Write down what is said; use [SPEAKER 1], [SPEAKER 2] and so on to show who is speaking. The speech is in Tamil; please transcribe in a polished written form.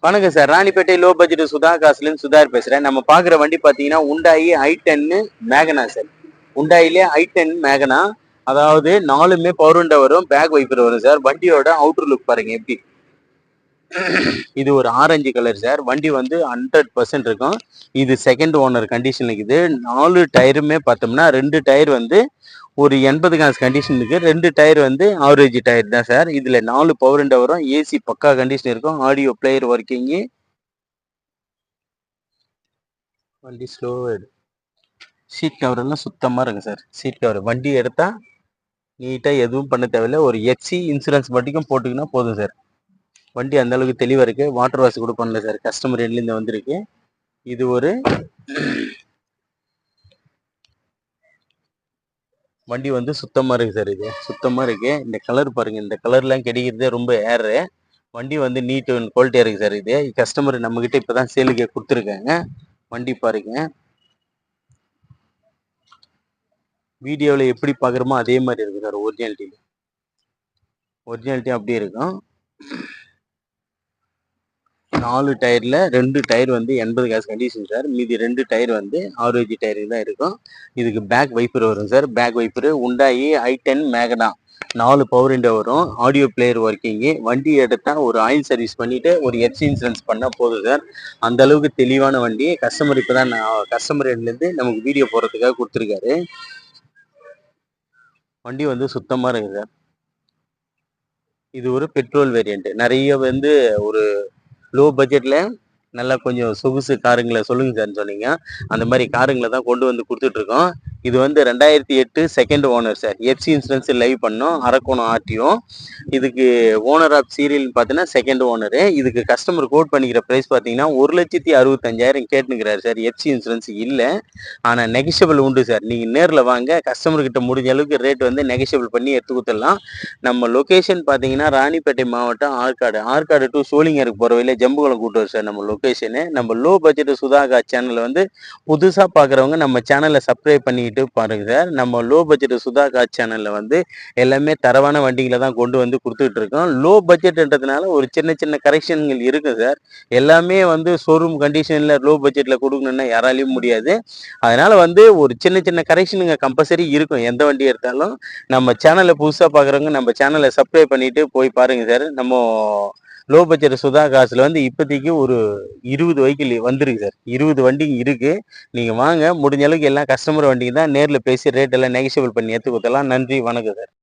[SPEAKER 1] வணக்கம் சார். ராணிப்பேட்டை லோ பட்ஜெட் சுதா காசுலேருந்து சுதார் பேசுறேன். நம்ம பாக்குற வண்டி பாத்தீங்கன்னா உண்டாயி i10 மேகனா சார். உண்டாயிலே i10 மேகனா, அதாவது 4மே பவர் விண்டோ வரும், பேக் வைப்பர் வரும் சார். வண்டியோட அவுட்டர் லுக் பாருங்க எப்படி. இது ஒரு ஆரஞ்சு கலர் சார். வண்டி வந்து 100% இருக்கும். இது செகண்ட் ஓனர் கண்டிஷன் இருக்குது. 4 டயருமே பார்த்தோம்னா 2 டயர் வந்து ஒரு 80 காசு கண்டிஷன் இருக்கு. 2 டயர் வந்து ஆவரேஜ் டயர் தான் சார். இதுல 4 பவர் விண்டோ வரும், ஏசி பக்கா கண்டிஷன் இருக்கும், ஆடியோ பிளேயர் ஒர்க்கிங்கு. வண்டி ஸ்லோ சீட் கவர் எல்லாம் சுத்தமா இருக்கு சார். சீட் கவர் வண்டி எடுத்தா நீட்டா எதுவும் பண்ண தேவையில்லை. ஒரு எஃப்சி இன்சூரன்ஸ் மட்டும் போட்டுக்கினா போதும் சார். வண்டி அந்த அளவுக்கு தெளிவா இருக்கு. வாட்டர் வாஷ் கூட பண்ணல சார். கஸ்டமர் எண்ட்லேருந்து வந்திருக்கு. இது ஒரு வண்டி வந்து சுத்தமா இருக்கு சார். இது சுத்தமா இருக்கு. இந்த கலர் பாருங்க, இந்த கலர்லாம் கிடைக்கிறதே ரொம்ப ஏறு. வண்டி வந்து நீட் அண்ட் குவாலிட்டியா இருக்கு சார். இது கஸ்டமர் நம்ம கிட்ட இப்பதான் சேலுக்கு கொடுத்துருக்காங்க. வண்டி பாருங்க, வீடியோவில் எப்படி பார்க்குறோமோ அதே மாதிரி இருக்கு சார். ஒரிஜினாலிட்டி அப்படியே இருக்கும். 4 டயர்ல 2 டயர் வந்து 80 காசு கண்டிஷன் சார். மீதி 2 டயர் வந்து ஆவரேஜ் டயருக்கு தான் இருக்கும். இதுக்கு பேக் வைப்பர் வரும் சார். பேக் வைப்பர் உண்டாயி i10 மேகனா, 4 பவர் விண்டோ வரும், ஆடியோ பிளேயர் ஒர்க்கிங்கு. வண்டி எடுத்தா ஒரு ஆயில் சர்வீஸ் பண்ணிட்டு ஒரு எஃப்சி இன்சூரன்ஸ் பண்ணா போதும் சார். அந்த அளவுக்கு தெளிவான வண்டி. கஸ்டமர் இப்பதான் கஸ்டமர் இருந்து நமக்கு வீடியோ போடுறதுக்காக கொடுத்துருக்காரு. வண்டி வந்து சுத்தமா இருக்கு சார். இது ஒரு பெட்ரோல் வேரியன்ட். நிறைய வந்து ஒரு லோ பட்ஜெட்ல நல்லா கொஞ்சம் சொகுசு காருங்களை சொல்லுங்க சார்ன்னு சொன்னீங்க. அந்த மாதிரி காருங்களை தான் கொண்டு வந்து கொடுத்துட்டு இருக்கோம். இது வந்து 2008 second owner sir. FC insurance live பண்ணோம், அரக்கோணம் ஆர்டிஓ. இதுக்கு ஓனர் ஆஃப் சீரியல் பார்த்தீங்கன்னா செகண்ட் ஓனரு. இதுக்கு கஸ்டமர் கோட் பண்ணிக்கிற ப்ரைஸ் பார்த்தீங்கன்னா 1,65,000 கேட்டுங்கிறாரு சார். எஃப்சி இன்சூரன்ஸ் இல்லை, ஆனால் நெகஷியபிள் உண்டு சார். நீங்கள் நேரில் வாங்க, கஸ்டமர்கிட்ட முடிஞ்ச அளவுக்கு ரேட் வந்து நெகஷியபிள் பண்ணி எடுத்து கொடுத்துடலாம். நம்ம லொக்கேஷன் பார்த்தீங்கன்னா ராணிப்பேட்டை மாவட்டம் ஆற்காடு டு சோளிங்கருக்கு போகிற வழியில் ஜம்புகுளம் கூட்டுவார் சார் நம்ம லொக்கேஷனு. நம்ம லோ பட்ஜெட் சுதாகா சேனல் வந்து புதுசாக பார்க்குறவங்க நம்ம சேனலை சப்ஸ்கிரைப் பண்ணிக்கிட்டு பாருங்க சார். நம்ம லோ பட்ஜெட் சுதாகா சேனலில் வந்து எல்லாமே தரவான வண்டிகளை தான் கொண்டு வந்து கொடுத்துட்டு இருக்கோம். லோ பட்ஜெட்ன்றதுனால ஒரு சின்ன சின்ன கரெக்ஷன்கள் இருக்குது சார். எல்லாமே வந்து ஷோரூம் கண்டிஷனில் லோ பட்ஜெட்டில் கொடுக்கணுன்னா யாராலையும் முடியாது. அதனால வந்து ஒரு சின்ன சின்ன கரெக்ஷனுங்க கம்பல்சரி இருக்கும் எந்த வண்டி எடுத்தாலும். நம்ம சேனலை புதுசாக பார்க்குறவங்க நம்ம சேனலை சப்ஸ்கிரைப் பண்ணிட்டு போய் பாருங்க சார். நம்ம லோ பட்ஜெட் சுதா காசுல வந்து இப்போதைக்கு ஒரு 20 வெஹிக்கிள் வந்துருக்கு சார். 20 வண்டி இருக்கு. நீங்க வாங்க, முடிஞ்ச அளவுக்கு எல்லாம் கஸ்டமர் வண்டிக்கு தான். நேரில் பேசி ரேட் எல்லாம் நெகஷியபிள் பண்ணி எடுத்து கொடுத்தலாம். நன்றி, வணக்கம் சார்.